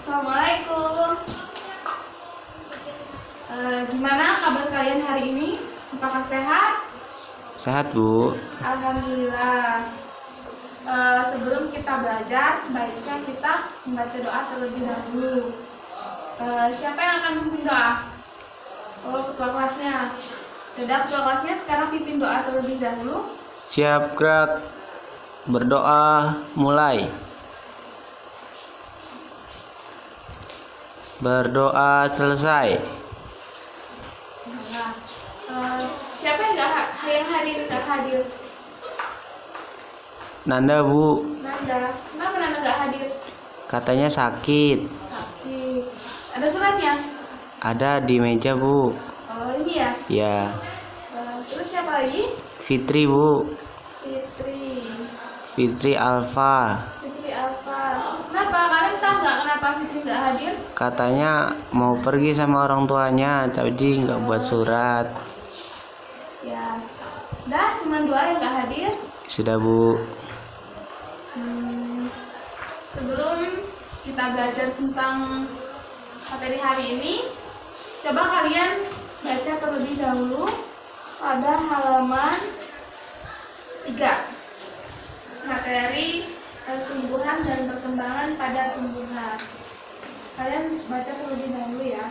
Assalamualaikum. Gimana kabar kalian hari ini? Apakah sehat? Sehat, Bu. Alhamdulillah. Sebelum kita belajar, baiknya kita membaca doa terlebih dahulu. Siapa yang akan memimpin doa? Oh, ketua kelasnya. Yaudah, ketua kelasnya sekarang pimpin doa terlebih dahulu. Siap, gerak. Berdoa, mulai. Berdoa selesai. Nah, siapa yang nggak hadir? Nanda, Bu. Nanda. Kenapa Nanda nggak hadir? Katanya sakit. Sakit. Ada suratnya? Ada di meja, Bu. Oh, ini ya? Ya. Terus siapa lagi? Fitri, Bu. Fitri. Fitri Alfa. Fitri apa? Kenapa? Kalian tahu nggak kenapa Fitri nggak hadir? Katanya mau pergi sama orang tuanya, tapi nggak buat surat. Ya. Dah, cuma dua yang nggak hadir. Sudah, Bu. Sebelum kita belajar tentang materi hari ini, coba kalian baca terlebih dahulu pada halaman 3. Materi tumbuhan dan perkembangan pada tumbuhan. Kalian baca terlebih dahulu ya.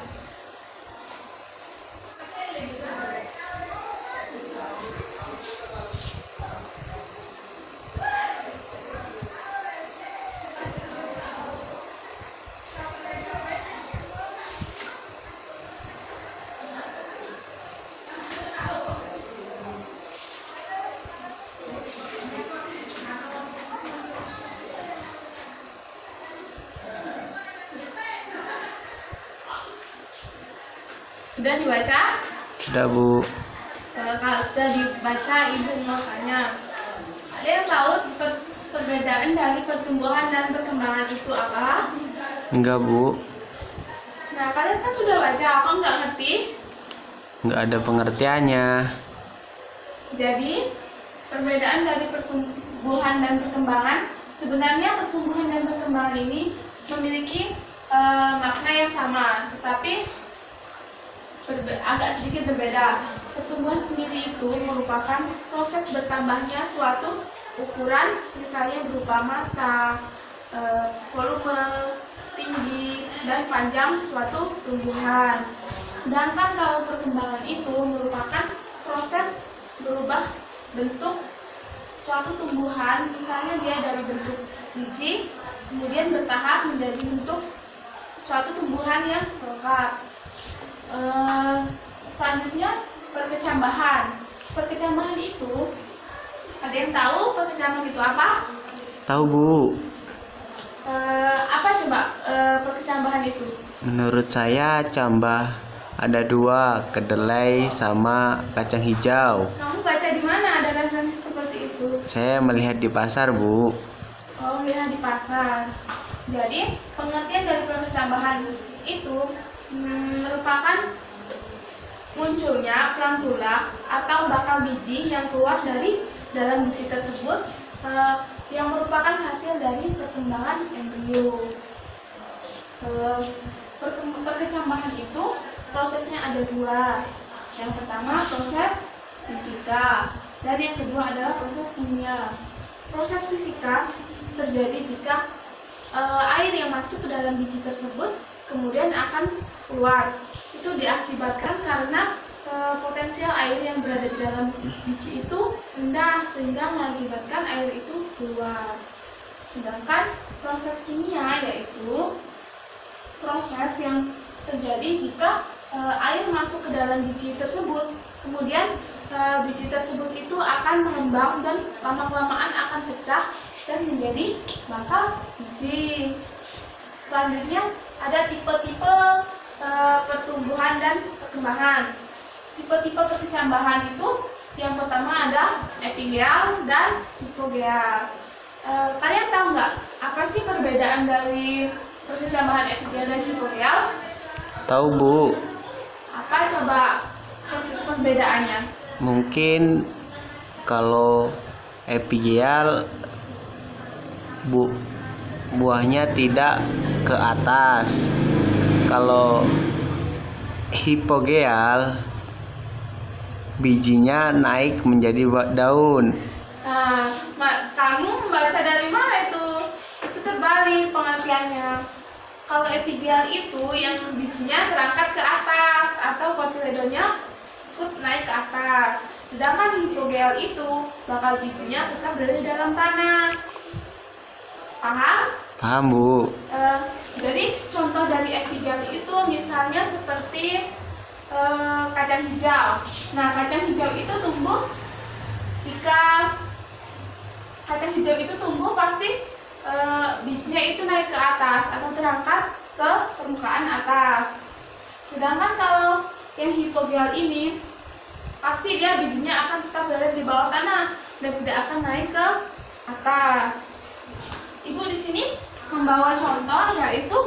Sudah dibaca? Sudah, Bu. Kalau sudah dibaca, Ibu mau tanya. Ada yang tahu perbedaan dari pertumbuhan dan perkembangan itu apa? Enggak, Bu. Nah, kalian kan sudah baca, apa nggak ngerti? Enggak ada pengertiannya. Jadi, perbedaan dari pertumbuhan dan perkembangan, sebenarnya pertumbuhan dan perkembangan ini memiliki makna yang sama, tetapi agak sedikit berbeda. Pertumbuhan sendiri itu merupakan proses bertambahnya suatu ukuran, misalnya berupa massa, volume, tinggi, dan panjang suatu tumbuhan. Sedangkan kalau perkembangan itu merupakan proses berubah bentuk suatu tumbuhan, misalnya dia dari bentuk biji, kemudian bertahap menjadi bentuk suatu tumbuhan yang lengkap. Selanjutnya perkecambahan. Perkecambahan itu, ada yang tahu perkecambahan itu apa? Tahu, Bu. Apa coba perkecambahan itu? Menurut saya cambah ada dua, kedelai sama kacang hijau. Kamu baca di mana ada referensi seperti itu? Saya melihat di pasar, Bu. Oh, lihat di pasar. Jadi pengertian dari perkecambahan itu merupakan munculnya plantula atau bakal biji yang keluar dari dalam biji tersebut yang merupakan hasil dari perkembangan embrio. Perkecambahan itu prosesnya ada dua. Yang pertama proses fisika dan yang kedua adalah proses kimia. Proses fisika terjadi jika air yang masuk ke dalam biji tersebut kemudian akan keluar. Itu diakibatkan karena potensial air yang berada di dalam biji itu rendah sehingga mengakibatkan air itu keluar. Sedangkan proses kimia yaitu proses yang terjadi jika air masuk ke dalam biji tersebut, kemudian biji tersebut itu akan mengembang dan lama-kelamaan akan pecah dan menjadi bakal biji. Selanjutnya ada tipe-tipe pertumbuhan dan perkembangan. Tipe-tipe perkecambahan itu yang pertama ada epigeal dan hipogeal. Kalian tahu nggak apa sih perbedaan dari perkecambahan epigeal dan hipogeal? Tahu, Bu. Apa coba perbedaannya? Mungkin kalau epigeal buahnya tidak ke atas. Kalau hipogeal, bijinya naik menjadi daun. Nah, kamu membaca dari mana itu? Itu terbalik pengertiannya. Kalau epigeal itu yang bijinya terangkat ke atas atau kotiledonya ikut naik ke atas. Sedangkan hipogeal itu bakal bijinya tetap berada di dalam tanah. Paham? Paham, Bu? Jadi contoh dari epigeal itu misalnya seperti kacang hijau. Nah, kacang hijau itu tumbuh jika kacang hijau itu tumbuh pasti bijinya itu naik ke atas atau terangkat ke permukaan atas. Sedangkan kalau yang hipogeal ini pasti dia bijinya akan tetap berada di bawah tanah dan tidak akan naik ke atas. Ibu di sini membawa contoh yaitu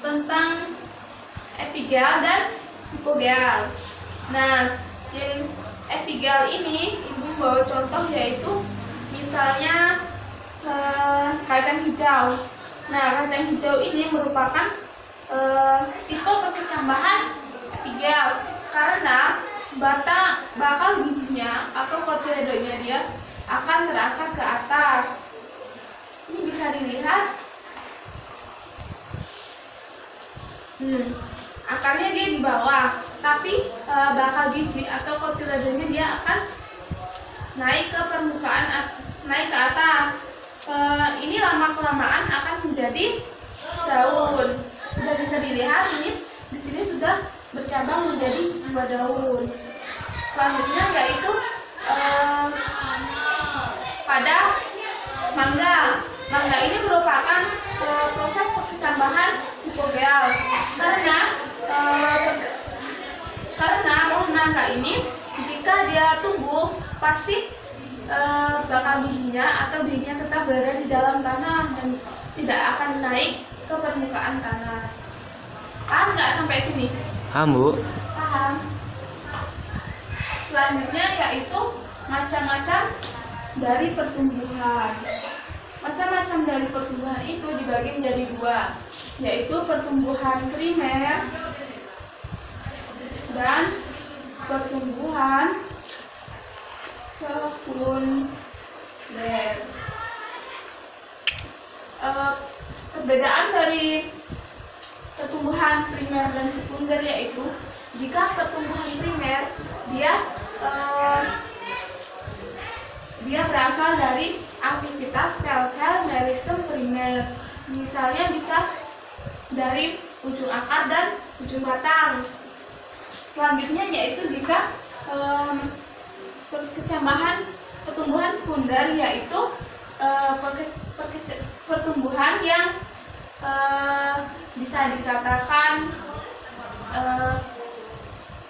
tentang epigeal dan hipogeal. Nah, yang epigeal ini ibu membawa contoh yaitu misalnya kacang hijau. Nah, kacang hijau ini merupakan tipe perkecambahan epigeal karena bakal bijinya atau kotiledonya dia akan terangkat ke atas. Ini bisa dilihat. Akarnya dia di bawah, tapi bakal biji atau kotiledonya dia akan naik ke permukaan, naik ke atas. Ini lama kelamaan akan menjadi daun. Sudah bisa dilihat ini di sini sudah bercabang menjadi 2 daun. Selanjutnya yaitu pada mangga. Mangga ini merupakan proses perkecambahan hipogeal karena pohon mangga ini jika dia tumbuh pasti bakal bijinya atau bijinya tetap berada di dalam tanah dan tidak akan naik ke permukaan tanah. Paham nggak sampai sini? Paham, Bu? Paham. Selanjutnya yaitu macam-macam dari pertumbuhan. Macam-macam dari pertumbuhan itu dibagi menjadi 2, yaitu pertumbuhan primer dan pertumbuhan sekunder. Perbedaan dari pertumbuhan primer dan sekunder yaitu jika pertumbuhan primer dia berasal dari aktivitas sel-sel meristem primer. Misalnya bisa dari ujung akar dan ujung batang. Selanjutnya yaitu jika pertumbuhan sekunder yaitu pertumbuhan yang bisa dikatakan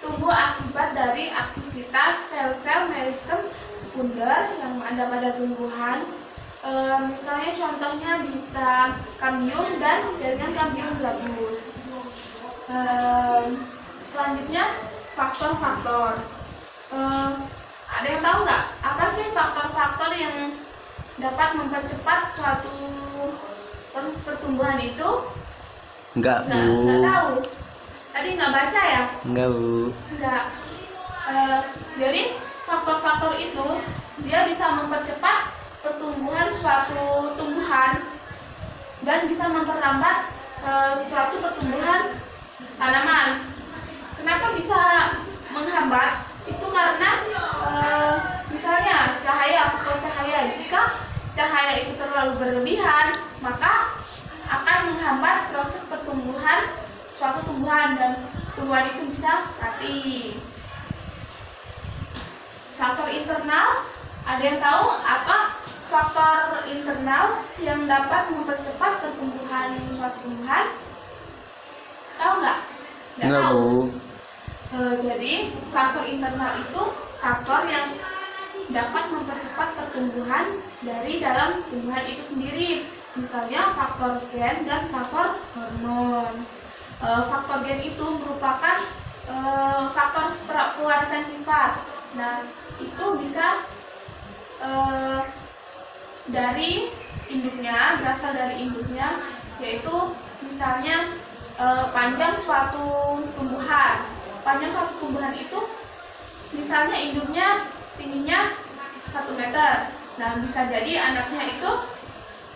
tumbuh akibat dari aktivitas sel-sel meristem sekunder yang ada pada tumbuhan. Misalnya contohnya bisa kambium dan jaringan kambium gabus. Selanjutnya faktor-faktor. Ada yang tahu nggak apa sih faktor-faktor yang dapat mempercepat suatu proses pertumbuhan itu? Enggak, Bu. Nggak tahu. Tadi nggak baca ya? Enggak, Bu. Enggak. Jadi faktor-faktor itu dia bisa mempercepat pertumbuhan suatu tumbuhan dan bisa memperlambat suatu pertumbuhan tanaman. Kenapa bisa menghambat? Itu karena misalnya faktor cahaya. Jika cahaya itu terlalu berlebihan, maka akan menghambat proses pertumbuhan suatu tumbuhan dan tumbuhan itu bisa mati. Faktor internal, ada yang tahu apa faktor internal yang dapat mempercepat pertumbuhan suatu tumbuhan? Tahu nggak? Enggak, Bu. Jadi faktor internal itu faktor yang dapat mempercepat pertumbuhan dari dalam tumbuhan itu sendiri. Misalnya faktor gen dan faktor hormon. Faktor gen itu merupakan faktor pewarisan sifat. Nah, itu bisa dari induknya, berasal dari induknya, yaitu misalnya panjang suatu tumbuhan. Panjang suatu tumbuhan itu misalnya induknya tingginya 1 meter. Nah, bisa jadi anaknya itu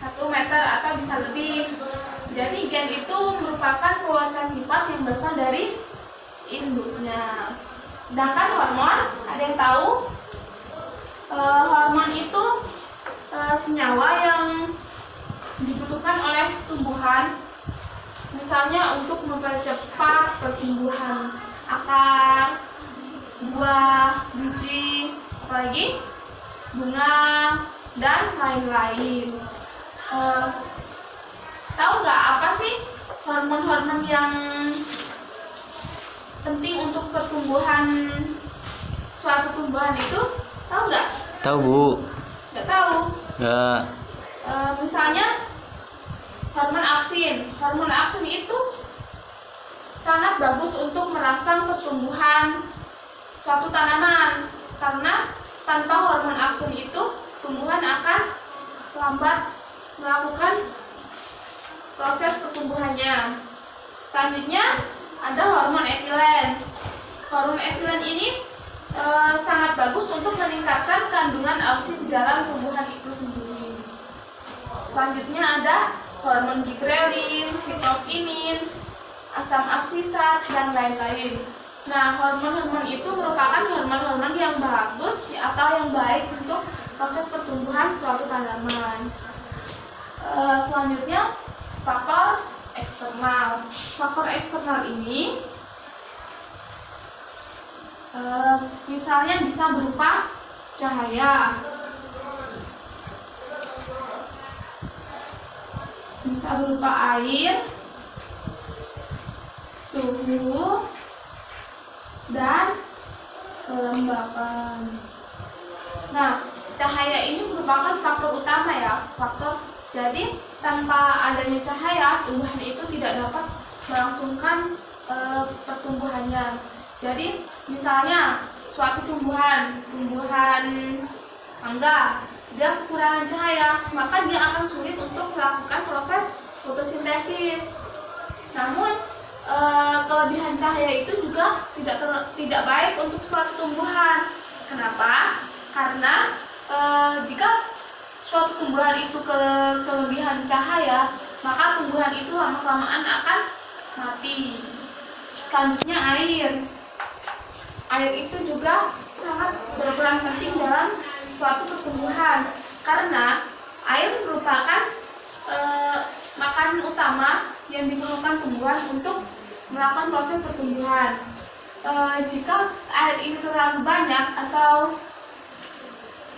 1 meter atau bisa lebih. Jadi gen itu merupakan pewarisan sifat yang berasal dari induknya. Sedangkan hormon, ada yang tahu? Hormon itu senyawa yang dibutuhkan oleh tumbuhan, misalnya untuk mempercepat pertumbuhan akar, buah, biji, apalagi bunga, dan lain-lain. Tahu nggak apa sih hormon-hormon yang penting untuk pertumbuhan suatu tumbuhan itu? Tahu nggak? Tahu, Bu. Nggak tahu. Nggak. Misalnya hormon aksin. Hormon aksin itu sangat bagus untuk merangsang pertumbuhan suatu tanaman, karena tanpa hormon aksin itu tumbuhan akan lambat melakukan proses pertumbuhannya. Selanjutnya ada hormon etilen. Hormon etilen ini sangat bagus untuk meningkatkan kandungan oksi di dalam tumbuhan itu sendiri. Selanjutnya ada hormon gibrelin, sitokinin, asam absisat, dan lain-lain. Nah, hormon-hormon itu merupakan hormon-hormon yang bagus atau yang baik untuk proses pertumbuhan suatu tanaman. Selanjutnya faktor eksternal. Faktor eksternal ini misalnya bisa berupa cahaya, bisa berupa air, suhu, dan kelembapan. Nah, cahaya ini merupakan faktor utama ya, jadi tanpa adanya cahaya tumbuhan itu tidak dapat melangsungkan pertumbuhannya. Jadi misalnya suatu tumbuhan mangga, dia kekurangan cahaya, maka dia akan sulit untuk melakukan proses fotosintesis. Namun kelebihan cahaya itu juga tidak baik untuk suatu tumbuhan. Kenapa? Karena jika suatu tumbuhan itu kelebihan cahaya, maka tumbuhan itu lama-kelamaan akan mati. Selanjutnya air. Air itu juga sangat berperan penting dalam suatu pertumbuhan, karena air merupakan makanan utama yang diperlukan tumbuhan untuk melakukan proses pertumbuhan. Jika air ini terlalu banyak atau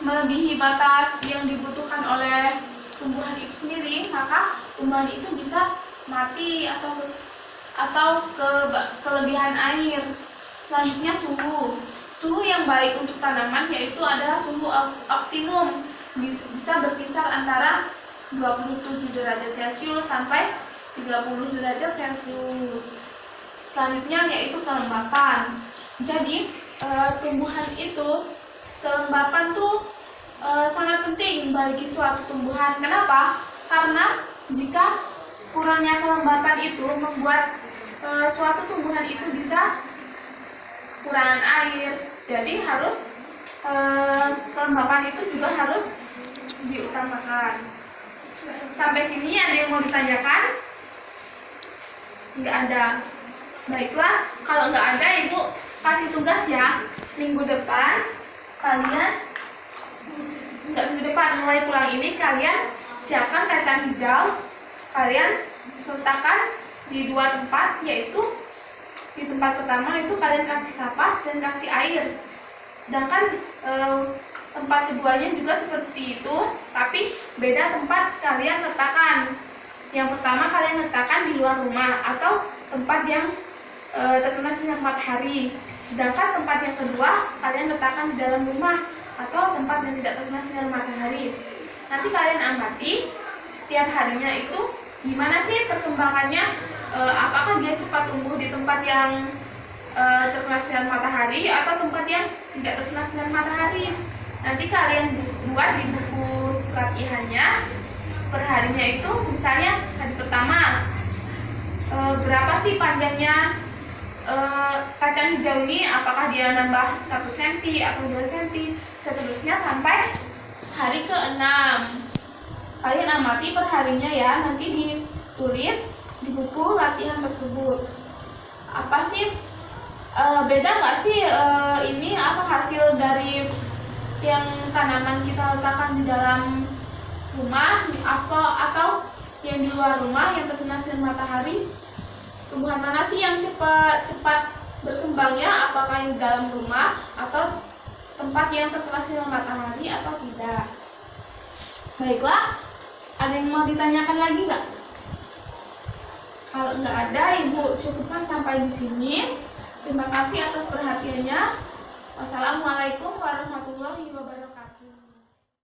melebihi batas yang dibutuhkan oleh tumbuhan itu sendiri, maka tumbuhan itu bisa mati atau kelebihan air. Selanjutnya suhu. Suhu yang baik untuk tanaman yaitu adalah suhu optimum, bisa berkisar antara 27 derajat Celcius sampai 30 derajat Celcius. Selanjutnya yaitu kelembapan. Jadi tumbuhan itu, kelembapan tuh sangat penting bagi suatu tumbuhan. Kenapa? Karena jika kurangnya kelembapan itu membuat suatu tumbuhan itu bisa kekurangan air. Jadi harus kelembapan itu juga harus diutamakan. Sampai sini ada yang mau ditanyakan? Nggak ada. Baiklah, kalau nggak ada, Ibu kasih tugas ya. Minggu depan kalian, mulai pulang ini kalian siapkan kacang hijau. Kalian letakkan di 2 tempat, yaitu di tempat pertama itu kalian kasih kapas dan kasih air. Sedangkan tempat keduanya juga seperti itu, tapi beda tempat kalian letakkan. Yang pertama kalian letakkan di luar rumah atau tempat yang terkena sinar matahari. Sedangkan tempat yang kedua kalian letakkan di dalam rumah atau tempat yang tidak terkena sinar matahari. Nanti kalian amati setiap harinya itu gimana sih perkembangannya. Apakah dia cepat tumbuh di tempat yang terkena sinar matahari atau tempat yang tidak terkena sinar matahari. Nanti kalian buat di buku latihannya perharinya itu, misalnya hari pertama adanya kacang hijau ini, apakah dia nambah 1 cm atau 2 cm, seterusnya sampai hari ke-6. Kalian amati perharinya ya, nanti ditulis di buku latihan tersebut. Apa sih beda nggak sih ini apa hasil dari yang tanaman kita letakkan di dalam rumah atau yang di luar rumah yang terkena sinar matahari? Tumbuhan mana sih yang cepat berkembangnya, apakah yang di dalam rumah atau tempat yang terkena sinar matahari atau tidak? Baiklah, ada yang mau ditanyakan lagi nggak? Kalau nggak ada, Ibu cukupkan sampai di sini. Terima kasih atas perhatiannya. Wassalamualaikum warahmatullahi wabarakatuh.